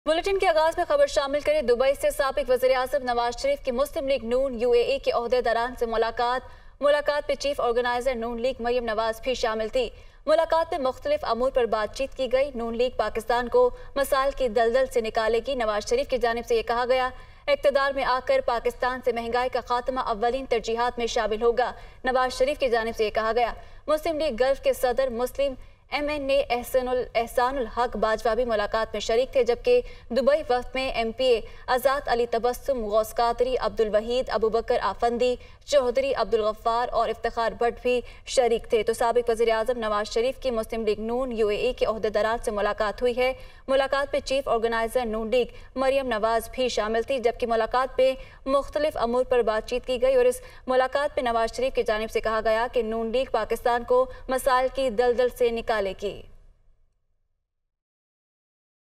Bulletin के आगाज में खबर शामिल करें। दुबई से साबिक वज़ीर-ए-आज़म नवाज शरीफ की मुस्लिम लीग नून UAE के ओहदेदारान से मुलाकात में चीफ ऑर्गेनाइजर नून लीग मरियम नवाज भी शामिल थी। मुलाकात में मुख्तलिफ अमूर पर बातचीत की गई। नून लीग पाकिस्तान को मसाइल की दलदल से निकालेगी। नवाज शरीफ की जानिब से ये कहा गया, इक़्तिदार में आकर पाकिस्तान से महंगाई का खात्मा अव्वलीन तरजीहात में शामिल होगा। नवाज शरीफ की जानिब से ये कहा गया। मुस्लिम लीग गल्फ के सदर मुस्लिम MNA एहसानुल हक बाजवा भी मुलाकात में शरीक थे, जबकि दुबई वक्त में MPA आज़ाद अली तबस्सुम, गौस कादरी, अब्दुल वहीद, अबू बकर आफंदी, चौधरी अब्दुल गफ्फार और इफ्तिखार भट्ट भी शरीक थे। तो साबिक वज़ीर आज़म नवाज शरीफ की मुस्लिम लीग नून UAE के ओहदेदारान से मुलाकात हुई है। मुलाकात में चीफ ऑर्गेनाइजर नून लीग मरियम नवाज भी शामिल थी, जबकि मुलाकात में मुख्तलिफ अमूर पर बातचीत की गई और इस मुलाकात में नवाज शरीफ की जानिब से कहा गया कि नून लीग पाकिस्तान को मसाइल की दलदल से निकालेगी।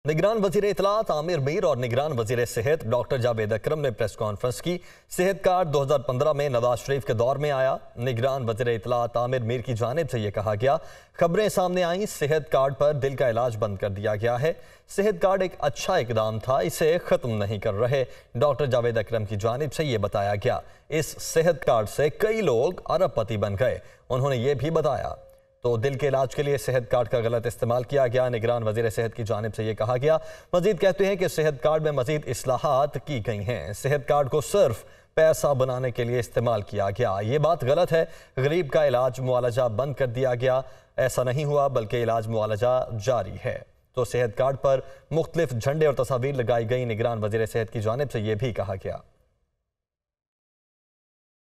निगरान वजीर इत्तलात आमिर मीर और निगरान वजीर सेहत डॉक्टर जावेद अकरम ने प्रेस कॉन्फ्रेंस की। सेहत कार्ड 2015 में नवाज शरीफ के दौर में आया। निगरान वजीर इत्तलात आमिर मीर की जानिब से यह कहा गया, खबरें सामने आई, सेहत कार्ड पर दिल का इलाज बंद कर दिया गया है। सेहत कार्ड एक अच्छा इकदाम था, इसे खत्म नहीं कर रहे। डॉक्टर जावेद अकरम की जानिब से यह बताया गया, इस सेहत कार्ड से कई लोग अरबपति बन गए। उन्होंने ये भी बताया तो दिल के इलाज के लिए सेहत कार्ड का गलत इस्तेमाल किया गया। निगरान वजीर सेहत की जानिब से यह कहा गया। मजीद कहते हैं कि सेहत कार्ड में मजीद इस्लाहात की गई हैं। सेहत कार्ड को सिर्फ पैसा बनाने के लिए इस्तेमाल किया गया, ये बात गलत है। गरीब का इलाज मुआलजा बंद कर दिया गया, ऐसा नहीं हुआ, बल्कि इलाज मुआलजा जारी है। तो सेहत कार्ड पर मुख्तलिफ झंडे और तस्वीर लगाई गई। निगरान वजीर सेहत की जानिब से यह भी कहा गया।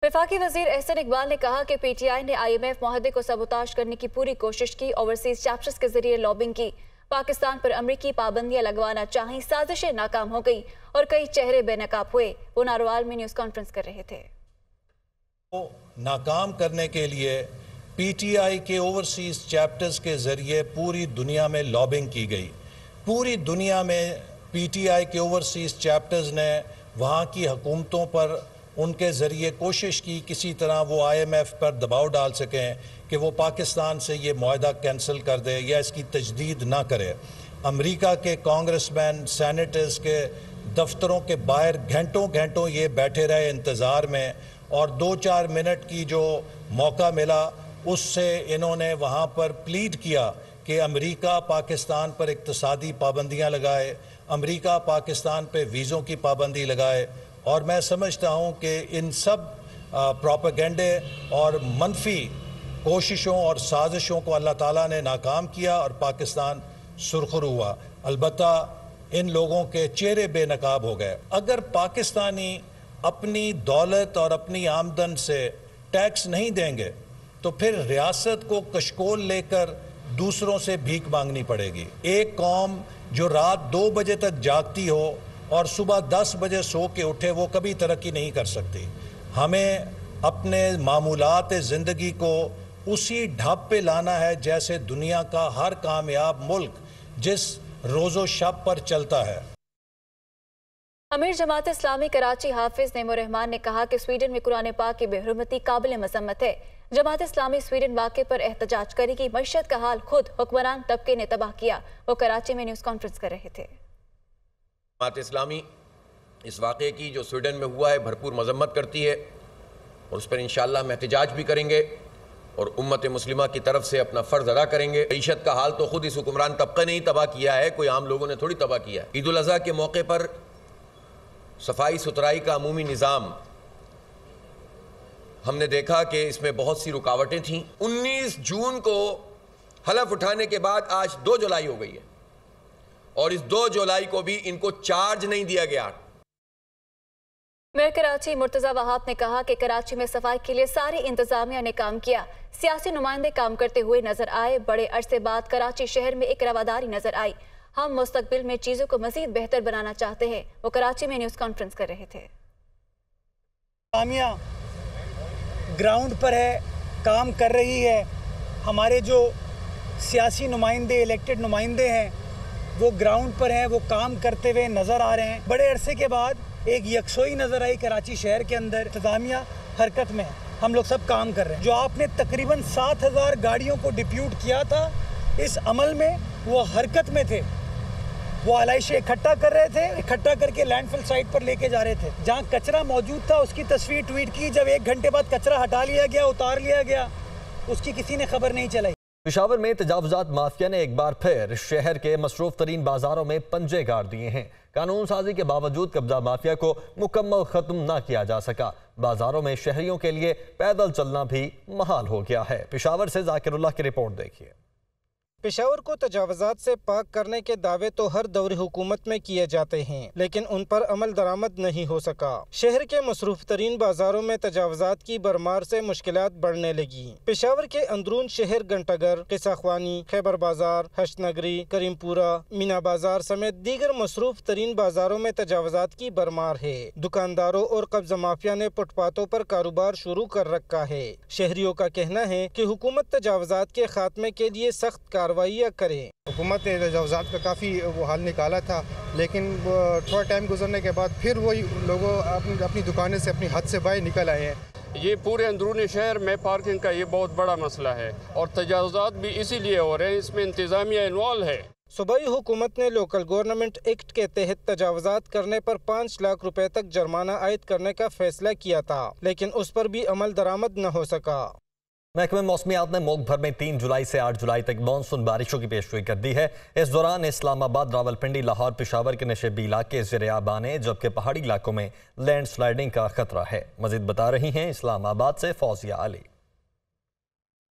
वफाकी वजीर एहसन इकबाल ने कहा कि PTI ने IMF माहदे को सबूताज करने की पूरी कोशिश की। ओवरसीज चैप्टर्स के जरिए लॉबिंग की। पाकिस्तान पर अमरीकी पाबंदियां लगवाना चाही, साजिशें नाकाम हो गई और कई चेहरे बेनकाब हुए। वो नारोवाल में न्यूज कॉन्फ्रेंस कर रहे थे। नाकाम करने के लिए PTI के ओवरसीज चैप्टर्स के जरिए पूरी दुनिया में लॉबिंग की गई। पूरी दुनिया में PTI के ओवरसीज चैप्टर्स ने वहाँ की हुकूमतों पर उनके ज़रिए कोशिश की किसी तरह वो IMF पर दबाव डाल सकें कि वो पाकिस्तान से ये मुआहदा कैंसिल कर दे या इसकी तजदीद ना करे। अमेरिका के कांग्रेसमैन, सेनेटर्स के दफ्तरों के बाहर घंटों घंटों ये बैठे रहे इंतज़ार में, और 2-4 मिनट की जो मौका मिला उससे इन्होंने वहाँ पर प्लीड किया कि अमेरिका पाकिस्तान पर इक़्तिसादी पाबंदियाँ लगाए, अमेरिका पाकिस्तान पर वीज़ों की पाबंदी लगाए। और मैं समझता हूँ कि इन सब प्रोपेगेंडे और मनफी कोशिशों और साजिशों को अल्लाह ताला ने नाकाम किया और पाकिस्तान सुरखरू हुआ। अलबत्ता इन लोगों के चेहरे बेनकाब हो गए। अगर पाकिस्तानी अपनी दौलत और अपनी आमदन से टैक्स नहीं देंगे तो फिर रियासत को कशकोल लेकर दूसरों से भीख मांगनी पड़ेगी। एक कौम जो रात 2 बजे तक जागती हो और सुबह 10 बजे सो के उठे, वो कभी तरक्की नहीं कर सकती। हमें अपने मामूलात ज़िंदगी को उसी ढाब पे लाना है जैसे दुनिया का हर कामयाब मुल्क जिस रोज़ो शब पर चलता है। अमीर जमात इस्लामी कराची हाफिज नेमो रहमान ने कहा कि स्वीडन में कुरान पाक की बेहुरमती काबिल मजम्मत है। जमात इस्लामी स्वीडन वाक़े पर एहतजाज करेगी। मईशत का हाल खुद हुक्मरान तबके ने तबाह किया। वो कराची में न्यूज़ कॉन्फ्रेंस कर रहे थे। जमात इस्लामी इस वाक़े की जो स्वीडन में हुआ है भरपूर मजम्मत करती है और उस पर इंशाअल्लाह हम एहतजाज भी करेंगे और उम्मत मुस्लिमा की तरफ से अपना फ़र्ज़ अदा करेंगे। मईशत का हाल तो खुद इस हुक्मरान तबके ने ही तबाह किया है, कोई आम लोगों ने थोड़ी तबाह किया है। ईद उल अज़हा के मौके पर सफाई सुथराई का अमूमी निज़ाम हमने देखा कि इसमें बहुत सी रुकावटें थीं। 19 जून को हलफ उठाने के बाद आज 2 जुलाई हो गई है और इस 2 जुलाई को भी इनको चार्ज नहीं दिया गया। मेयर कराची मुर्तज़ा वहाब ने कहा कि कराची में सफाई के लिए सारी इंतजामिया ने काम किया। सियासी नुमाइंदे काम करते हुए नजर आए। बड़े अरसे बाद कराची शहर में एक रवादारी नजर आई। हम मुस्तकबिल में चीजों को मजीद बेहतर बनाना चाहते हैं। वो कराची में न्यूज़ कॉन्फ्रेंस कर रहे थे। इंतजामिया ग्राउंड पर है, काम कर रही है। हमारे जो सियासी नुमाइंदे, इलेक्टेड नुमाइंदे हैं, वो ग्राउंड पर हैं, वो काम करते हुए नज़र आ रहे हैं। बड़े अरसे के बाद एक यकसोई नज़र आई कराची शहर के अंदर। इंतजामिया हरकत में है, हम लोग सब काम कर रहे हैं। जो आपने तकरीबन 7000 गाड़ियों को डिप्यूट किया था, इस अमल में वो हरकत में थे। वो आलाइशें इकट्ठा कर रहे थे, इकट्ठा करके लैंडफिल साइट पर लेके जा रहे थे। जहाँ कचरा मौजूद था उसकी तस्वीर ट्वीट की, जब 1 घंटे बाद कचरा हटा लिया गया, उतार लिया गया, उसकी किसी ने खबर नहीं चलाई। पेशावर में तजावुजात माफिया ने एक बार फिर शहर के मसरूफ तरीन बाजारों में पंजे गाड़ दिए हैं। कानून साजी के बावजूद कब्जा माफिया को मुकम्मल खत्म न किया जा सका। बाजारों में शहरियों के लिए पैदल चलना भी महाल हो गया है। पेशावर से जाकिरुल्लाह की रिपोर्ट देखिए। पेशावर को तजावुजात से पाक करने के दावे तो हर दौर हुकूमत में किए जाते हैं, लेकिन उन पर अमल दरामद नहीं हो सका। शहर के मसरूफ तरीन बाजारों में तजावुजात की बरमार से मुश्किलात बढ़ने लगी। पेशावर के अंदरून शहर घंटाघर, किसाख्वानी, खैबर बाजार, हश्त नगरी, करीमपुरा, मीना बाजार समेत दीगर मसरूफ तरीन बाजारों में तजावुजात की बरमार है। दुकानदारों और कब्जा माफिया ने फुटपाथों पर कारोबार शुरू कर रखा है। शहरियों का कहना है कि हुकूमत तजावुजात के खात्मे के लिए सख्त कार्रवाइयाँ करें। हुकूमत ने तजावुजात का काफ़ी वो हाल निकाला था, लेकिन थोड़ा टाइम गुजरने के बाद फिर वही लोगों अपनी दुकानें से अपनी हद से बाहर निकल आए हैं। ये पूरे अंदरूनी शहर में पार्किंग का ये बहुत बड़ा मसला है और तजावुजात भी इसीलिए हो रहे हैं, इसमें इंतजामिया इन्वॉल्व है। सूबाई हुकूमत ने लोकल गवर्नमेंट एक्ट के तहत तजावुजात करने पर 5 लाख रुपए तक जुर्माना आयद करने का फैसला किया था, लेकिन उस पर भी अमल दरामद न हो सका। महकमे मौसमियात ने मुल्क भर में 3 जुलाई से 8 जुलाई तक मानसून बारिशों की पेशगोई कर दी है। इस दौरान इस्लामाबाद, रावलपिंडी, लाहौर, पेशावर के नशेबी इलाके ज़ेर-ए-आब आने जबकि पहाड़ी इलाकों में लैंडस्लाइडिंग का खतरा है। मजीद बता रही हैं इस्लामाबाद से फौजिया अली।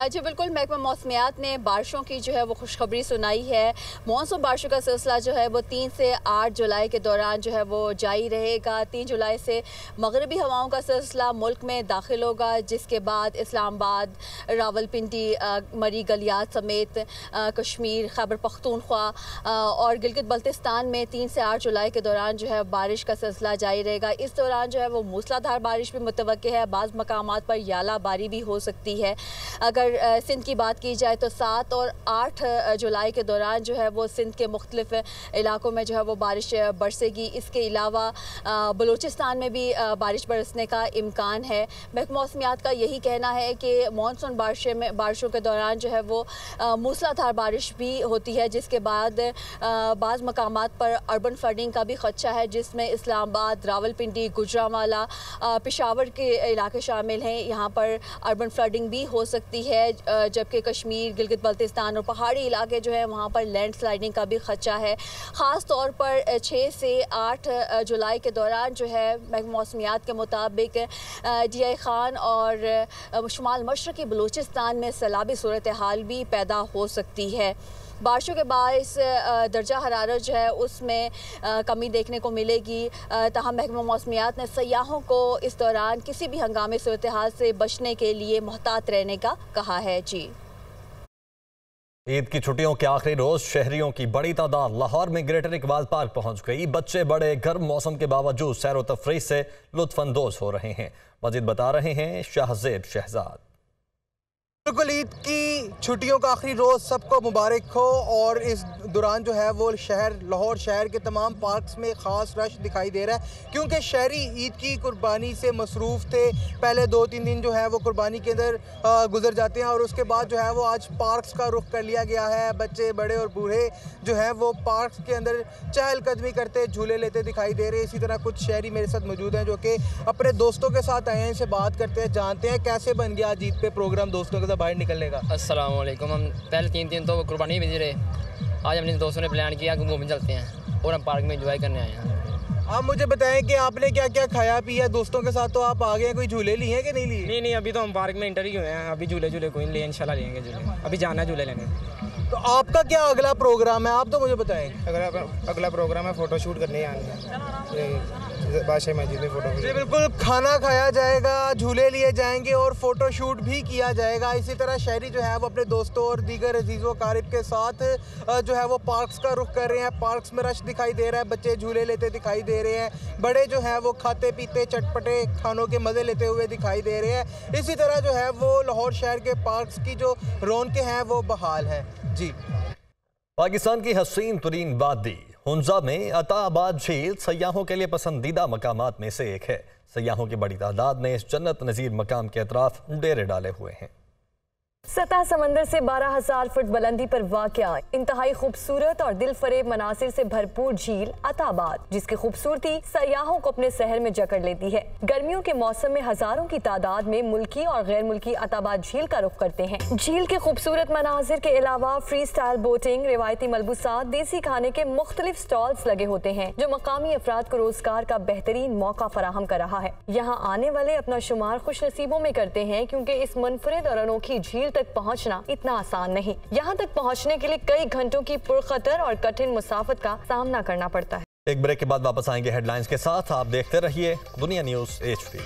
जी बिल्कुल, महकमा मौसमियात ने बारिशों की जो है वो खुशखबरी सुनाई है। मानसून बारिशों का सिलसिला जो है वो 3 से 8 जुलाई के दौरान जो है वो जारी रहेगा। 3 जुलाई से मगरबी हवाओं का सिलसिला मुल्क में दाखिल होगा, जिसके बाद इस्लामाबाद, रावलपिंडी, मरी गलियात समेत कश्मीर, खैबर पख्तूनख्वा और गिलगित बल्तिस्तान में 3 से 8 जुलाई के दौरान जो है बारिश का सिलसिला जारी रहेगा। इस दौरान जो है वो मूसलाधार बारिश भी मुतवक्के है। बाज़ मकामात पर यालाबारी भी हो सकती है। अगर सिंध की बात की जाए तो 7 और 8 जुलाई के दौरान जो है वो सिंध के मुख्तलिफ इलाकों में जो है वो बारिश बरसेगी। इसके अलावा बलूचिस्तान में भी बारिश बरसने का इम्कान है। महकमा मौसमियात का यही कहना है कि मानसून बारिशों के दौरान जो है वो मूसलाधार बारिश भी होती है, जिसके बाद बाज़ मकामात पर अर्बन फ्लडिंग का भी खदशा है, जिसमें इस्लामाबाद, रावलपिंडी, गुजरांवाला, पेशावर के इलाके शामिल हैं। यहाँ पर अर्बन फ्लडिंग भी हो सकती है, जबकि कश्मीर, गिलगित बल्तिस्तान और पहाड़ी इलाके जो है वहाँ पर लैंडस्लाइडिंग का भी खदशा है। ख़ास तौर पर 6 से 8 जुलाई के दौरान जो है महकमा मौसमियात के मुताबिक DI खान और शुमाल मशरक़ी बलूचिस्तान में सैलाबी सूरत हाल भी पैदा हो सकती है। बारिशों के बायस दर्जा हरारत जो है उसमें कमी देखने को मिलेगी। ताहम महकमा मौसमियात ने सयाहों को इस दौरान किसी भी हंगामी सूरत हाल से बचने के लिए मुहतात रहने का कहा है। जी, ईद की छुट्टियों के आखिरी रोज शहरियों की बड़ी तादाद लाहौर में ग्रेटर इकबाल पार्क पहुंच गई। बच्चे बड़े गर्म मौसम के बावजूद सैर व तफरीह से लुत्फानंदोज हो रहे हैं। मजीद बता रहे हैं शाहजेब शहजाद। बिल्कुल, ईद की छुट्टियों का आखिरी रोज़ सबको मुबारक हो। और इस दौरान जो है वो लाहौर शहर के तमाम पार्क्स में ख़ास रश दिखाई दे रहा है, क्योंकि शहरी ईद की कुर्बानी से मसरूफ़ थे। पहले 2-3 दिन जो है वो कुर्बानी के अंदर गुजर जाते हैं और उसके बाद जो है वो आज पार्क्स का रुख कर लिया गया है। बच्चे, बड़े और बूढ़े जो है वो पार्क्स के अंदर चहलकदमी करते, झूले लेते दिखाई दे रहे हैं। इसी तरह कुछ शहरी मेरे साथ मौजूद हैं जो कि अपने दोस्तों के साथ आए हैं, इनसे बात करते हैं, जानते हैं कैसे बन गया आज ईद पे प्रोग्राम दोस्तों के साथ बाहर निकलने का। अस्सलाम वालेकुम। हम पहले 3 दिन तो कुर्बानी बिजी रहे, आज हमने दोस्तों ने प्लान किया कि घूमने चलते हैं और हम पार्क में एंजॉय करने आए हैं। आप मुझे बताएं कि आपने क्या क्या खाया पिया दोस्तों के साथ, तो आप आ गए, कोई झूले लिए हैं कि नहीं लिए? नहीं, अभी तो हम पार्क में एंटर ही हुए हैं, अभी झूले कोई नहीं लिए, इंशाल्लाह लेंगे झूले, अभी जाना है झूले लेने। तो आपका क्या अगला प्रोग्राम है, आप तो मुझे बताएं। अगला प्रोग्राम है फ़ोटो शूट करने आने बादशाह मस्जिद में फ़ोटो। जी बिल्कुल, खाना खाया जाएगा, झूले लिए जाएंगे और फ़ोटो शूट भी किया जाएगा। इसी तरह शहरी जो है वो अपने दोस्तों और दीगर अजीज़ों क़ारिब के साथ जो है वो पार्क्स का रुख कर रहे हैं। पार्क्स में रश दिखाई दे रहा है, बच्चे झूले लेते दिखाई दे रहे हैं, बड़े जो है वो खाते पीते चटपटे खानों के मज़े लेते हुए दिखाई दे रहे हैं। इसी तरह जो है वो लाहौर शहर के पार्क्स की जो रौनकें हैं वो बहाल है। जी, पाकिस्तान की हसीन तरीन वादी हुंजा में अताबाद झील सयाहों के लिए पसंदीदा मकामात में से एक है। सयाहों की बड़ी तादाद ने इस जन्नत नज़ीर मकाम के अतराफ डेरे डाले हुए हैं। सतह समंदर से 12,000 फुट बुलंदी पर वाक़या इंतहाई खूबसूरत और दिल फरेब मनासिर से भरपूर झील अताबाद, जिसकी खूबसूरती सयाहों को अपने शहर में जकड़ लेती है। गर्मियों के मौसम में हजारों की तादाद में मुल्की और गैर मुल्की अताबाद झील का रुख करते हैं। झील के खूबसूरत मनाजिर के अलावा फ्री स्टाइल बोटिंग, रिवायती मलबूसात, देसी खाने के मुख्तलिफ स्टॉल्स लगे होते हैं, जो मकामी अफराद को रोजगार का बेहतरीन मौका फराहम कर रहा है। यहाँ आने वाले अपना शुमार खुश नसीबों में करते हैं, क्योंकि इस मुनफरिद और अनोखी झील तक पहुंचना इतना आसान नहीं। यहाँ तक पहुंचने के लिए कई घंटों की पुरखतर और कठिन मुसाफत का सामना करना पड़ता है। एक ब्रेक के बाद वापस आएंगे हेडलाइंस के साथ। आप देखते रहिए दुनिया न्यूज़ HD।